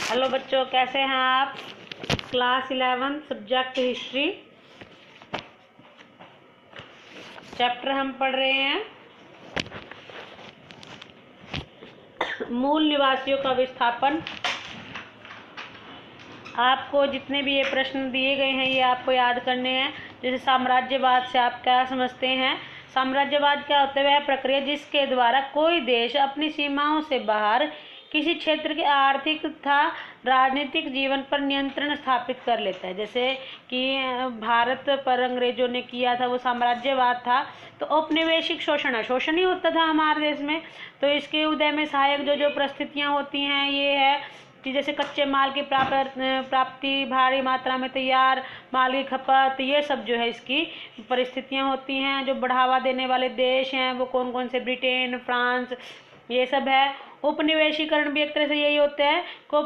Hello बच्चों, कैसे हैं आप। क्लास 11 सब्जेक्ट हिस्ट्री चैप्टर हम पढ़ रहे हैं मूल निवासियों का विस्थापन। आपको जितने भी ये प्रश्न दिए गए हैं ये आपको याद करने हैं। जैसे साम्राज्यवाद से आप क्या समझते हैं। साम्राज्यवाद क्या होता है? वह प्रक्रिया जिसके द्वारा कोई देश अपनी सीमाओं से बाहर किसी क्षेत्र के आर्थिक तथा राजनीतिक जीवन पर नियंत्रण स्थापित कर लेता है। जैसे कि भारत पर अंग्रेजों ने किया था वो साम्राज्यवाद था। तो औपनिवेशिक शोषण ही होता था हमारे देश में। तो इसके उदय में सहायक जो जो परिस्थितियां होती हैं ये है कि जैसे कच्चे माल की प्राप्ति, भारी मात्रा में तैयार माल की खपत, ये सब जो है इसकी परिस्थितियां होती हैं। जो बढ़ावा देने वाले देश हैं वो कौन कौन से? ब्रिटेन, फ्रांस, ये सब है। उपनिवेशीकरण भी एक तरह से यही होता है। को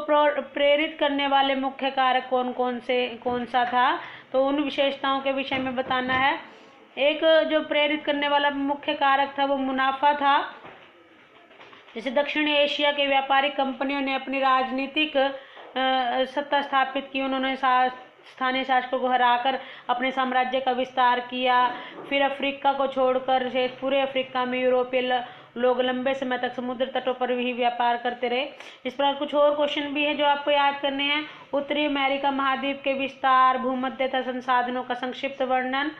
प्रेरित करने वाले मुख्य कारक कौन सा था, तो उन विशेषताओं के विषय में बताना है। एक जो प्रेरित करने वाला मुख्य कारक था वो मुनाफा था। जैसे दक्षिण एशिया के व्यापारिक कंपनियों ने अपनी राजनीतिक सत्ता स्थापित की। उन्होंने स्थानीय शासकों को हराकर अपने साम्राज्य का विस्तार किया। फिर अफ्रीका को छोड़कर पूरे अफ्रीका में यूरोपीय लोग लंबे समय तक समुद्र तटों पर भी व्यापार करते रहे। इस प्रकार कुछ और क्वेश्चन भी है जो आपको याद करने हैं। उत्तरी अमेरिका महाद्वीप के विस्तार, भूमध्य तथा संसाधनों का संक्षिप्त वर्णन।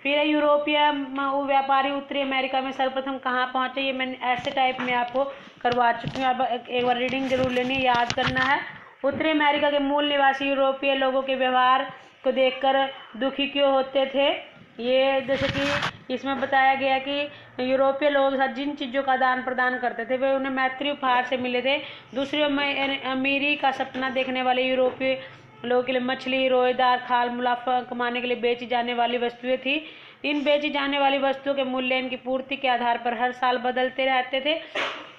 फिर यूरोपीय व्यापारी उत्तरी अमेरिका में सर्वप्रथम कहाँ पहुंचे, ये मैंने ऐसे टाइप में आपको करवा चुकी हूँ। अब एक बार रीडिंग जरूर लेनी है, याद करना है। उत्तरी अमेरिका के मूल निवासी यूरोपीय लोगों के व्यवहार को देखकर दुखी क्यों होते थे, ये जैसे कि इसमें बताया गया कि यूरोपीय लोगों के साथ जिन चीज़ों का आदान प्रदान करते थे वे उन्हें मैत्री उपहार से मिले थे। दूसरी अमीरी का सपना देखने वाले यूरोपीय लोगों के लिए मछली, रोएदार खाल मुनाफा कमाने के लिए बेची जाने वाली वस्तुएं थी। इन बेची जाने वाली वस्तुओं के मूल्य इनकी पूर्ति के आधार पर हर साल बदलते रहते थे।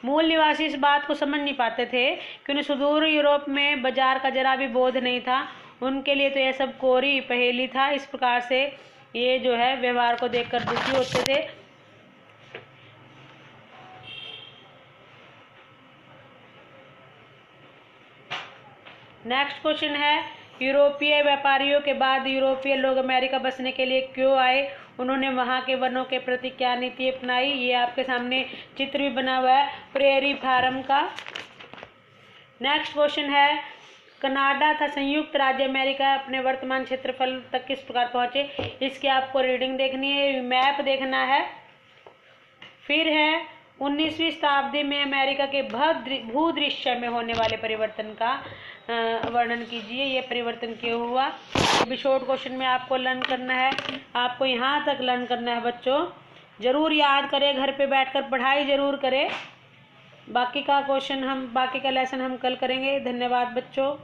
मूल निवासी इस बात को समझ नहीं पाते थे कि उन्हें सुदूर यूरोप में बाजार का जरा भी बोध नहीं था। उनके लिए तो यह सब कोरी पहेली था। इस प्रकार से ये जो है व्यवहार को देखकर दुखी होते थे। नेक्स्ट क्वेश्चन है, यूरोपीय व्यापारियों के बाद यूरोपीय लोग अमेरिका बसने के लिए क्यों आए? उन्होंने वहां के वनों के प्रति क्या नीति अपनाई? ये आपके सामने चित्र भी बना हुआ है प्रेरी फार्म का। नेक्स्ट क्वेश्चन है, कनाडा तथा संयुक्त राज्य अमेरिका अपने वर्तमान क्षेत्रफल तक किस प्रकार पहुंचे? इसकी आपको रीडिंग देखनी है, मैप देखना है। फिर है 19वीं शताब्दी में अमेरिका के भूदृश्य में होने वाले परिवर्तन का वर्णन कीजिए। ये परिवर्तन क्यों हुआ? अभी शॉर्ट क्वेश्चन में आपको लर्न करना है। आपको यहाँ तक लर्न करना है बच्चों। जरूर याद करें, घर पे बैठकर पढ़ाई जरूर करें। बाकी का लेसन हम कल करेंगे। धन्यवाद बच्चों।